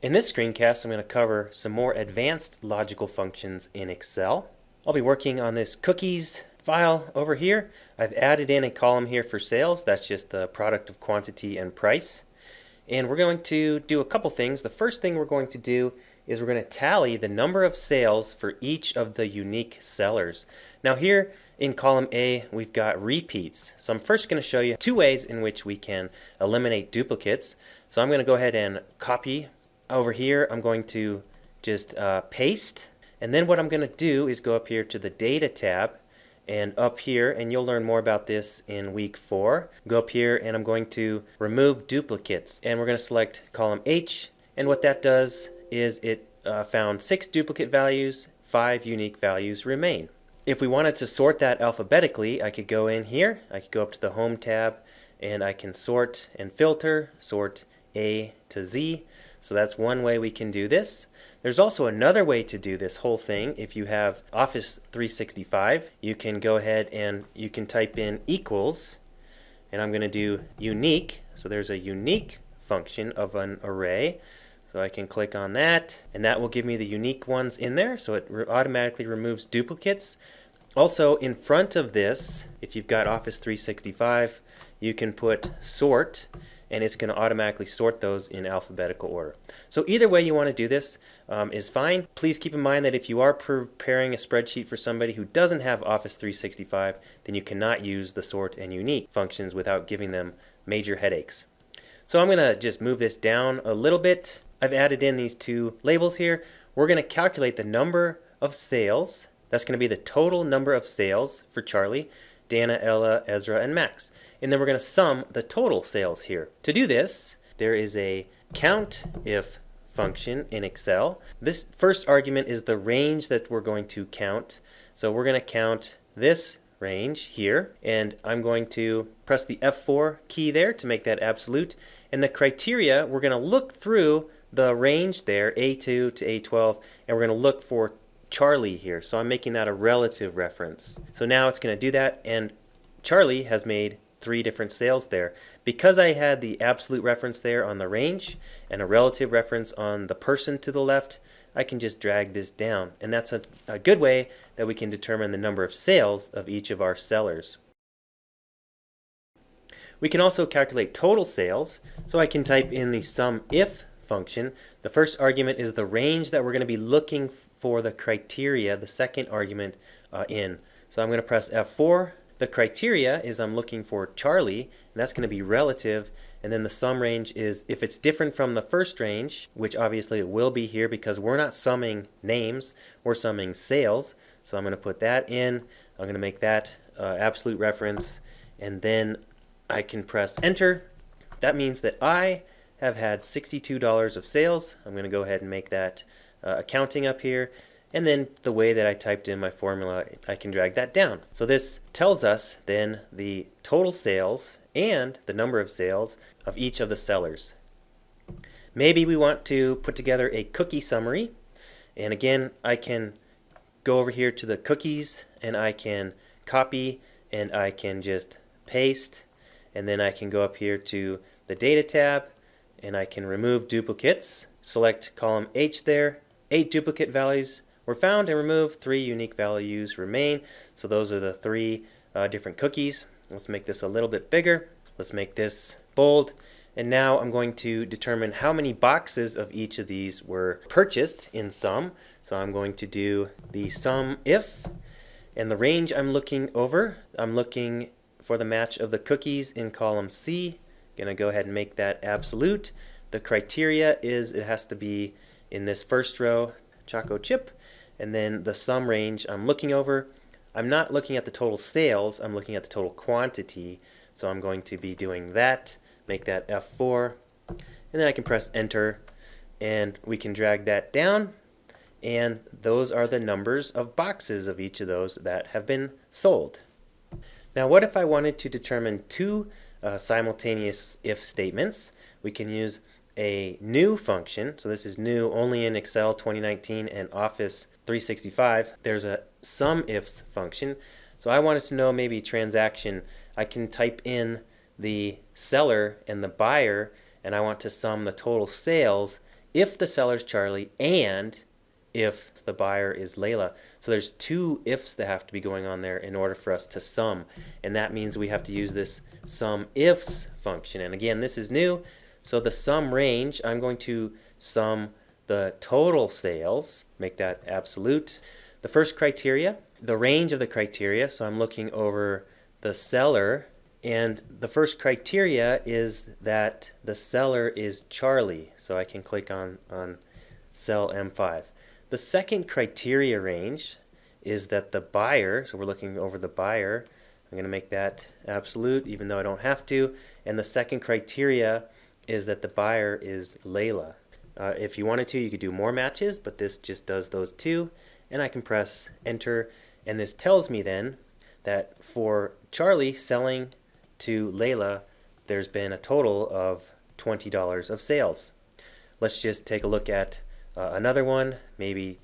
In this screencast, I'm going to cover some more advanced logical functions in Excel. I'll be working on this cookies file over here. I've added in a column here for sales. That's just the product of quantity and price. And we're going to do a couple things. The first thing we're going to do is we're going to tally the number of sales for each of the unique sellers. Now here in column A, we've got repeats. So I'm first going to show you two ways in which we can eliminate duplicates. So I'm going to go ahead and copy over here. I'm going to just paste. And then what I'm going to do is go up here to the Data tab and up here, and you'll learn more about this in week 4. Go up here and I'm going to remove duplicates. And we're going to select column H. And what that does is it found 6 duplicate values, 5 unique values remain. If we wanted to sort that alphabetically, I could go in here, I could go up to the Home tab, and I can sort and filter, sort A to Z. So that's one way we can do this. There's also another way to do this whole thing. If you have Office 365, you can go ahead and you can type in equals, and I'm going to do unique. So there's a unique function of an array. So I can click on that, and that will give me the unique ones in there. So it automatically removes duplicates. Also, in front of this, if you've got Office 365, you can put sort, and it's going to automatically sort those in alphabetical order. So either way you want to do this is fine. Please keep in mind that if you are preparing a spreadsheet for somebody who doesn't have Office 365, then you cannot use the sort and unique functions without giving them major headaches. So I'm going to just move this down a little bit. I've added in these two labels here. We're going to calculate the number of sales. That's going to be the total number of sales for Charlie, Dana, Ella, Ezra, and Max. And then we're going to sum the total sales here. To do this, there is a COUNTIF function in Excel. This first argument is the range that we're going to count. So we're going to count this range here, and I'm going to press the F4 key there to make that absolute. And the criteria, we're going to look through the range there, A2 to A12, and we're going to look for Charlie here. So I'm making that a relative reference. So now it's going to do that, and Charlie has made 3 different sales there. Because I had the absolute reference there on the range and a relative reference on the person to the left, I can just drag this down. And that's a good way that we can determine the number of sales of each of our sellers. We can also calculate total sales. So I can type in the SUMIF function. The first argument is the range that we're going to be looking for the criteria, the second argument in. So I'm going to press F4. The criteria is I'm looking for Charlie, and that's going to be relative, and then the sum range is if it's different from the first range, which obviously it will be here because we're not summing names, we're summing sales. So I'm going to put that in. I'm going to make that absolute reference, and then I can press enter. That means that I have had $62 of sales. I'm going to go ahead and make that accounting up here. And then the way that I typed in my formula, I can drag that down. So this tells us then the total sales and the number of sales of each of the sellers. Maybe we want to put together a cookie summary. And again, I can go over here to the cookies, and I can copy, and I can just paste. And then I can go up here to the Data tab, and I can remove duplicates. Select column H there. 8 duplicate values were found and removed. 3 unique values remain. So those are the 3 different cookies. Let's make this a little bit bigger. Let's make this bold. And now I'm going to determine how many boxes of each of these were purchased in sum. So I'm going to do the SUMIF. And the range I'm looking over, I'm looking for the match of the cookies in column C. I'm going to go ahead and make that absolute. The criteria is it has to be in this first row, Choco Chip. And then the sum range I'm looking over, I'm not looking at the total sales, I'm looking at the total quantity. So I'm going to be doing that, make that F4, and then I can press enter, and we can drag that down, and those are the numbers of boxes of each of those that have been sold. Now what if I wanted to determine 2 simultaneous if statements? We can use a new function. So this is new only in Excel 2019 and Office 365. There's a SUMIFs function. So I wanted to know maybe transaction. I can type in the seller and the buyer, and I want to sum the total sales if the seller's Charlie and if the buyer is Layla. So there's two ifs that have to be going on there in order for us to sum. And that means we have to use this sum ifs function. And again, this is new. So the sum range, I'm going to sum the total sales, make that absolute. The first criteria, the range of the criteria. So I'm looking over the seller, and the first criteria is that the seller is Charlie. So I can click on cell M5. The second criteria range is that the buyer, so we're looking over the buyer, I'm going to make that absolute even though I don't have to, and the second criteria is that the buyer is Layla. If you wanted to, you could do more matches, but this just does those two, and I can press enter, and this tells me then that for Charlie selling to Layla, there's been a total of $20 of sales. Let's just take a look at another one, maybe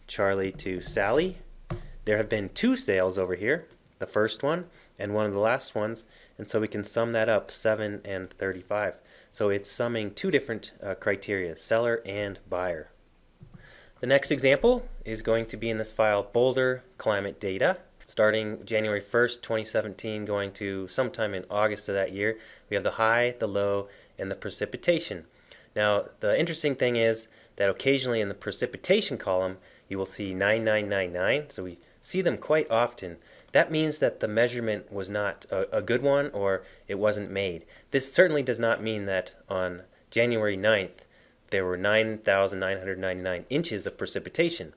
Charlie to Sally. There have been two sales over here, the first one and one of the last ones, and so we can sum that up, 7 and 35. So it's summing two different criteria, seller and buyer. The next example is going to be in this file, Boulder Climate Data. Starting January 1st, 2017, going to sometime in August of that year, we have the high, the low, and the precipitation. Now, the interesting thing is that occasionally in the precipitation column, you will see 9999, so we see them quite often. That means that the measurement was not a good one, or it wasn't made. This certainly does not mean that on January 9th, there were 9,999 inches of precipitation.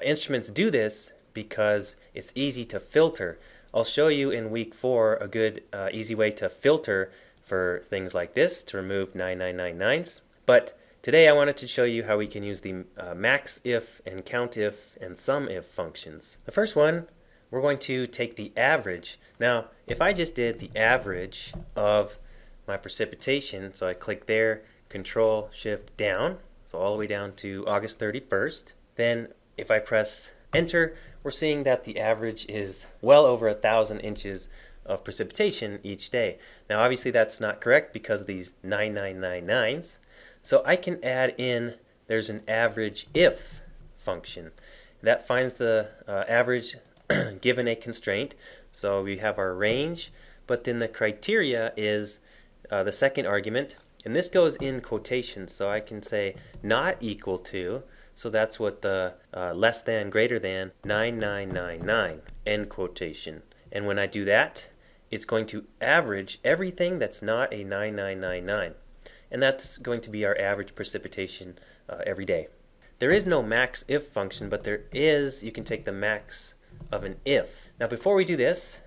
Instruments do this because it's easy to filter. I'll show you in week 4 a good easy way to filter for things like this, to remove 9999s. But today I wanted to show you how we can use the max if and count if and sum if functions. The first one, we're going to take the average. Now, if I just did the average of my precipitation, so I click there, Control Shift down, so all the way down to August 31st, then if I press enter, we're seeing that the average is well over 1,000 inches of precipitation each day. Now obviously that's not correct because of these 9999s. So I can add in, there's an average if function. That finds the average given a constraint. So we have our range, but then the criteria is the second argument. And this goes in quotations, so I can say not equal to, so that's what the less than, greater than 9999, end quotation. And when I do that, it's going to average everything that's not a 9999. And that's going to be our average precipitation every day. There is no max if function, but there is, you can take the max of an if. Now before we do this,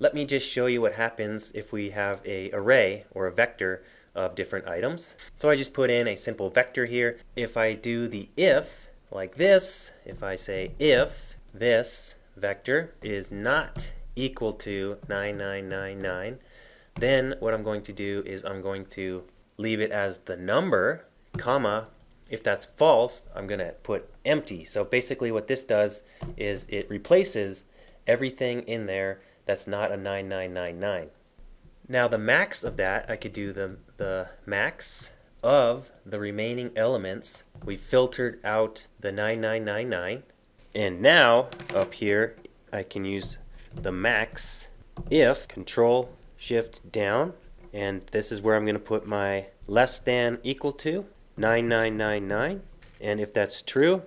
let me just show you what happens if we have an array or a vector of different items. So I just put in a simple vector here. If I do the if like this, if I say if this vector is not equal to 9999, then what I'm going to do is I'm going to leave it as the number, comma, if that's false, I'm going to put empty. So basically what this does is it replaces everything in there that's not a 9999. Now the max of that, I could do the max of the remaining elements. We filtered out the 9999. And now up here, I can use the max if, Control Shift down, and this is where I'm going to put my less than equal to 9999. And if that's true,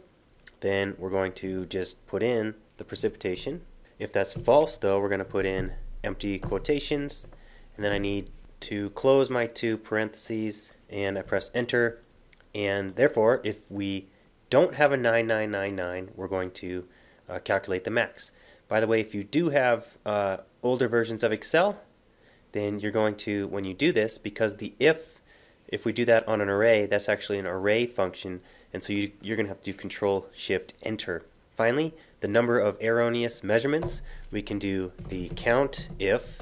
then we're going to just put in the precipitation. If that's false though, we're going to put in empty quotations, and then I need to close my two parentheses, and I press enter, and therefore if we don't have a 9999, we're going to calculate the max. By the way, if you do have older versions of Excel, then you're going to, when you do this, because the if we do that on an array, that's actually an array function, and so you're going to have to do Control Shift Enter. Finally, the number of erroneous measurements, we can do the count if.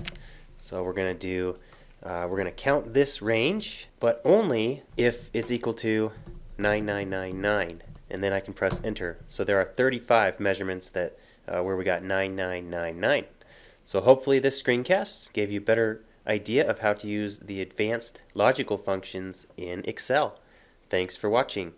So we're going to count this range, but only if it's equal to 9999, and then I can press enter. So there are 35 measurements that where we got 9999. So hopefully this screencast gave you a better idea of how to use the advanced logical functions in Excel. Thanks for watching.